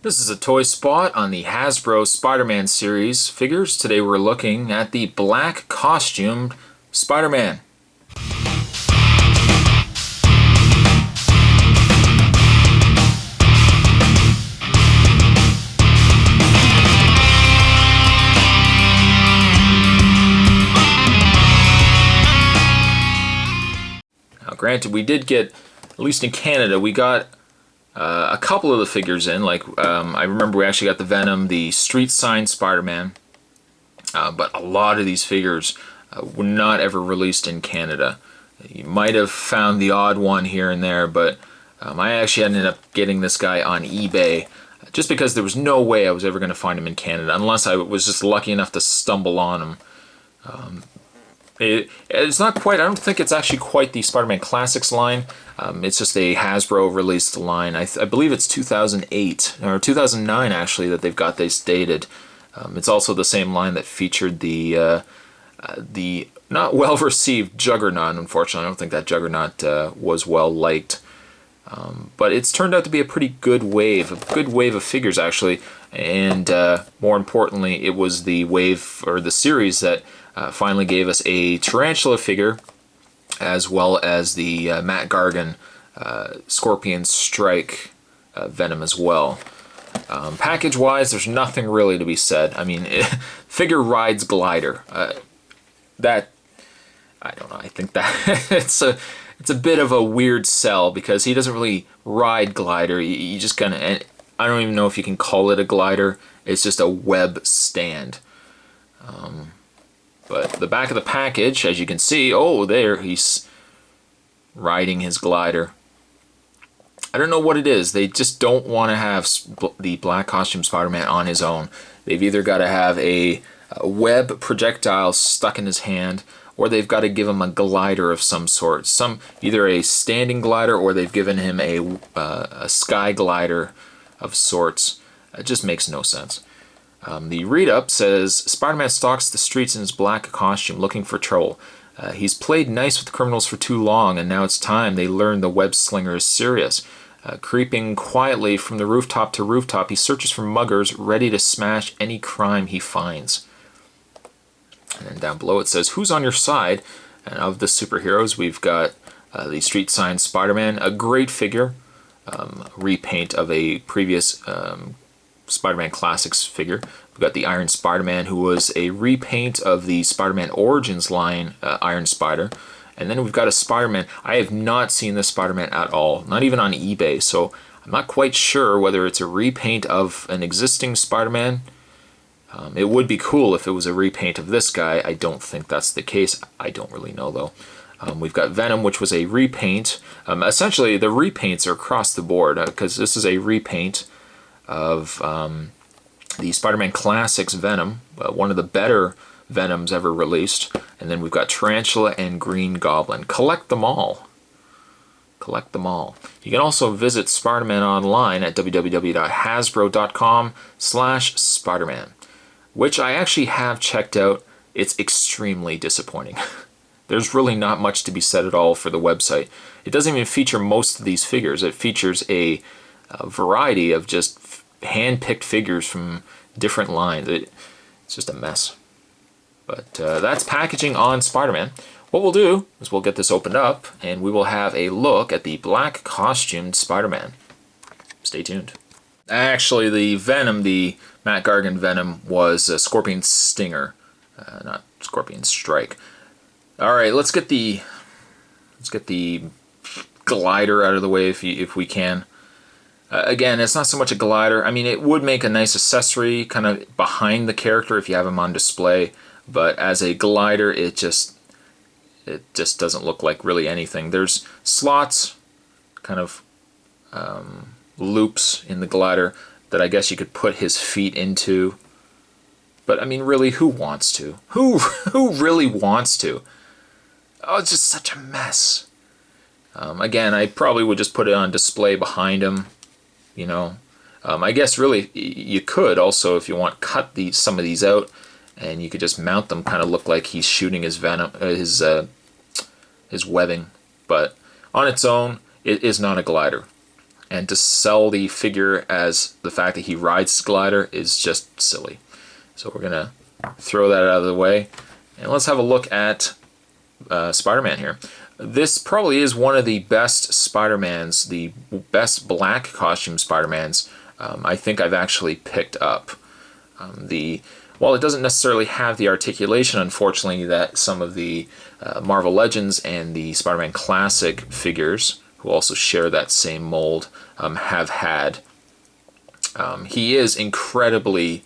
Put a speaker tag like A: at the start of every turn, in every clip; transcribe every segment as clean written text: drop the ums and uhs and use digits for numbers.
A: This is a toy spot on the Hasbro Spider-Man series figures. Today we're looking at the Black Costumed Spider-Man. Now granted, we did get, at least in Canada, we got a couple of the figures in, I remember we actually got the Venom, the Street Sign Spider-Man, but a lot of these figures were not ever released in Canada. You might have found the odd one here and there, but I actually ended up getting this guy on eBay just because there was no way I was ever going to find him in Canada unless I was just lucky enough to stumble on him. It's not quite, I don't think it's actually quite the Spider-Man Classics line. It's just a Hasbro released line. I believe it's 2008, or 2009 actually, that they've got this dated. It's also the same line that featured the not well-received Juggernaut, unfortunately. I don't think that Juggernaut was well-liked. But it's turned out to be a pretty good wave, of figures actually, and more importantly, it was the wave, or the series that finally gave us a Tarantula figure, as well as the Matt Gargan Scorpion Strike Venom as well. Package-wise, there's nothing really to be said. I mean, figure rides glider. That, I don't know, I think that it's a bit of a weird sell because he doesn't really ride glider. You just kind of, I don't even know if you can call it a glider. It's just a web stand. But the back of the package, as you can see, oh, there, he's riding his glider. I don't know what it is. They just don't want to have the Black Costume Spider-Man on his own. They've either got to have a web projectile stuck in his hand, or they've got to give him a glider of some sort. Either a standing glider, or they've given him a sky glider of sorts. It just makes no sense. The read-up says, Spider-Man stalks the streets in his black costume looking for trouble. He's played nice with criminals for too long, and now it's time they learn the web slinger is serious. Creeping quietly from the rooftop to rooftop, he searches for muggers ready to smash any crime he finds. And then down below it says, who's on your side? And of the superheroes, we've got the Street Sign Spider-Man, a great figure, repaint of a previous Spider-Man Classics figure. We've got the Iron Spider-Man, who was a repaint of the Spider-Man Origins line, Iron Spider. And then we've got a Spider-Man. I have not seen this Spider-Man at all, not even on eBay, so I'm not quite sure whether it's a repaint of an existing Spider-Man. It would be cool if it was a repaint of this guy. I don't think that's the case. I don't really know, though. We've got Venom, which was a repaint. Essentially, the repaints are across the board, because this is a repaint of the Spider-Man Classics Venom, one of the better Venoms ever released. And then we've got Tarantula and Green Goblin. Collect them all. Collect them all. You can also visit Spider-Man online at www.hasbro.com/Spider-Man, which I actually have checked out. It's extremely disappointing. There's really not much to be said at all for the website. It doesn't even feature most of these figures. It features a variety of just hand-picked figures from different lines. It's just a mess. But that's packaging on Spider-Man. What we'll do is we'll get this opened up and we will have a look at the Black Costumed Spider-Man. Stay tuned. Actually, the Venom, the Matt Gargan Venom, was a Scorpion Stinger, not Scorpion Strike. All right, let's get the glider out of the way if we can. Again, it's not so much a glider. I mean, it would make a nice accessory kind of behind the character if you have him on display, but as a glider, it just doesn't look like really anything. There's slots, kind of loops in the glider that I guess you could put his feet into. But I mean, really, who wants to? Who really wants to? Oh, it's just such a mess. Again, I probably would just put it on display behind him. You know, I guess really you could also, if you want, cut some of these out, and you could just mount them, kind of look like he's shooting his venom, his webbing. But on its own, it is not a glider. And to sell the figure as the fact that he rides his glider is just silly. So we're going to throw that out of the way. And let's have a look at Spider-Man here. This probably is one of the best Spider-Mans, the best black costume Spider-Mans I think I've actually picked up. While it doesn't necessarily have the articulation, unfortunately, that some of the Marvel Legends and the Spider-Man Classic figures, who also share that same mold, have had. He is incredibly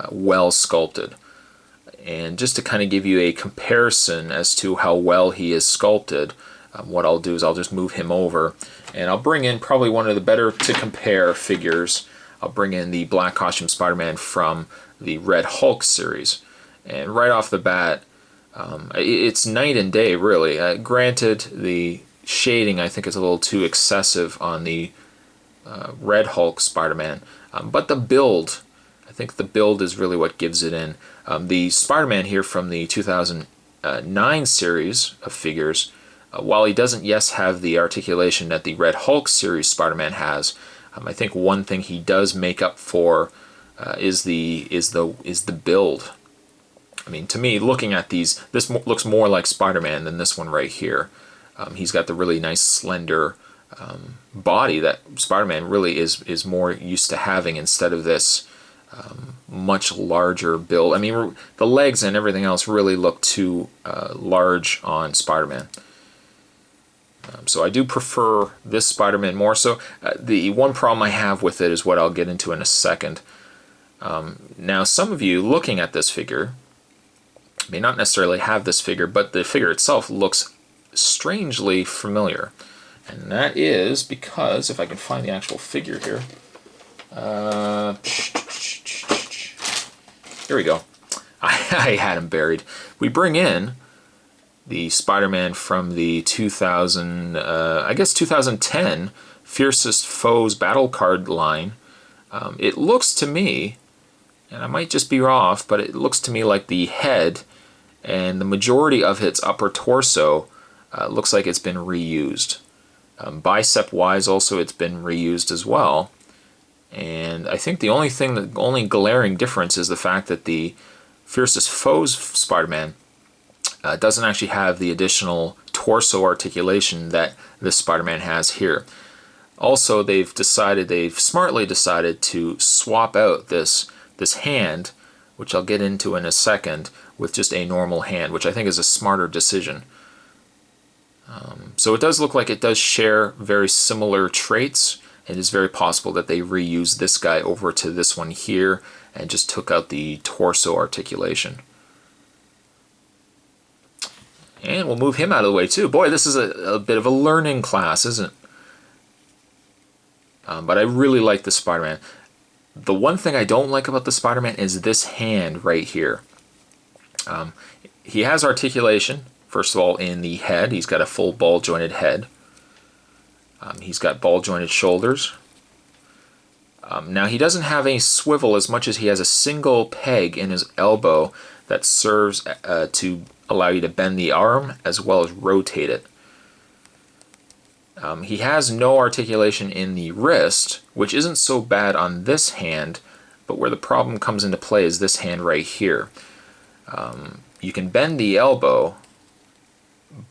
A: well sculpted. And just to kind of give you a comparison as to how well he is sculpted, what I'll do is I'll just move him over, and I'll bring in probably one of the better to compare figures. I'll bring in the Black Costume Spider-Man from the Red Hulk series. And right off the bat, it's night and day, really. Granted, the shading I think is a little too excessive on the Red Hulk Spider-Man, but the build, I think the build is really what gives it in. The Spider-Man here from the 2009 series of figures, while he doesn't, yes, have the articulation that the Red Hulk series Spider-Man has, I think one thing he does make up for is the build. I mean, to me, looking at these, this looks more like Spider-Man than this one right here. He's got the really nice slender body that Spider-Man really is more used to having, instead of this much larger build. I mean, the legs and everything else really look too large on Spider-Man. So I do prefer this Spider-Man more. So the one problem I have with it is what I'll get into in a second. Now, some of you looking at this figure may not necessarily have this figure, but the figure itself looks strangely familiar. And that is because, if I can find the actual figure here, here we go. I had him buried. We bring in the Spider-Man from the 2010 Fiercest Foes battle card line. It looks to me, and I might just be off, but it looks to me like the head and the majority of its upper torso looks like it's been reused. Bicep-wise also it's been reused as well. And I think the only glaring difference is the fact that the Fiercest Foes Spider-Man doesn't actually have the additional torso articulation that this Spider-Man has here. Also, they've smartly decided to swap out this hand, which I'll get into in a second, with just a normal hand, which I think is a smarter decision. So it does look like it does share very similar traits. It is very possible that they reused this guy over to this one here and just took out the torso articulation. And we'll move him out of the way too. Boy, this is a bit of a learning class, isn't it? But I really like the Spider-Man. The one thing I don't like about the Spider-Man is this hand right here. He has articulation, first of all, in the head. He's got a full ball-jointed head. He's got ball-jointed shoulders. Now, he doesn't have any swivel as much as he has a single peg in his elbow that serves to allow you to bend the arm as well as rotate it. He has no articulation in the wrist, which isn't so bad on this hand, but where the problem comes into play is this hand right here. You can bend the elbow,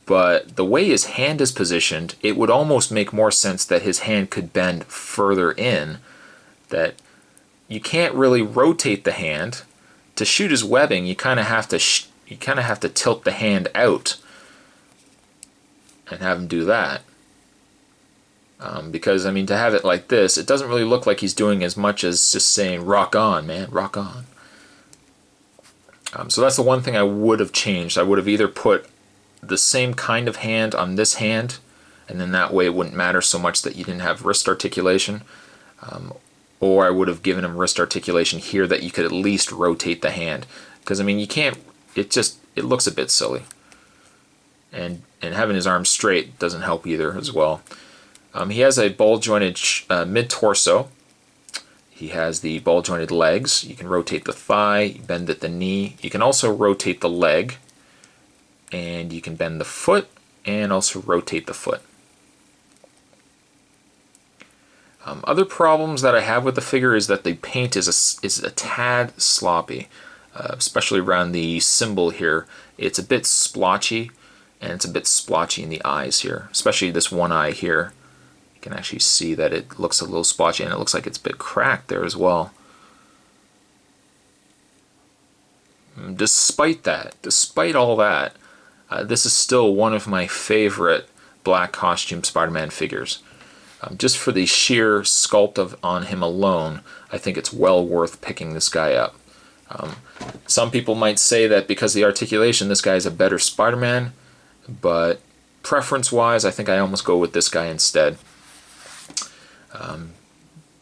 A: but the way his hand is positioned, it would almost make more sense that his hand could bend further in, that you can't really rotate the hand. To shoot his webbing, you kind of have to tilt the hand out and have him do that. Because, I mean, to have it like this, it doesn't really look like he's doing as much as just saying, rock on, man, rock on. So that's the one thing I would have changed. I would have either put the same kind of hand on this hand, and then that way it wouldn't matter so much that you didn't have wrist articulation, or I would have given him wrist articulation here that you could at least rotate the hand. Because, I mean, you can't, it looks a bit silly. And having his arms straight doesn't help either as well. He has a ball-jointed mid-torso. He has the ball-jointed legs. You can rotate the thigh, bend at the knee. You can also rotate the leg, and you can bend the foot and also rotate the foot. Other problems that I have with the figure is that the paint is a tad sloppy, especially around the symbol here. It's a bit splotchy, and it's a bit splotchy in the eyes here, especially this one eye here. You can actually see that it looks a little splotchy, and it looks like it's a bit cracked there as well. Despite all that, this is still one of my favorite Black Costumed Spider-Man figures. Just for the sheer sculpt on him alone, I think it's well worth picking this guy up. Some people might say that because of the articulation, this guy is a better Spider-Man, but preference-wise, I think I almost go with this guy instead.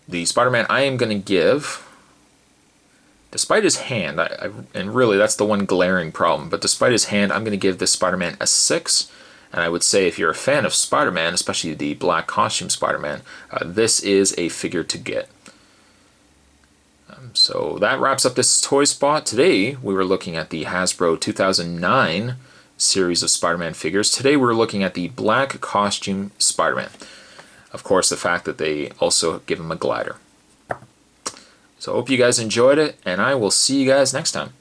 A: The Spider-Man I am going to give, despite his hand, and really that's the one glaring problem, but despite his hand, I'm going to give this Spider-Man a 6. And I would say if you're a fan of Spider-Man, especially the Black Costume Spider-Man, this is a figure to get. So that wraps up this toy spot. Today we were looking at the Hasbro 2009 series of Spider-Man figures. Today we're looking at the Black Costume Spider-Man. Of course, the fact that they also give him a glider. So I hope you guys enjoyed it, and I will see you guys next time.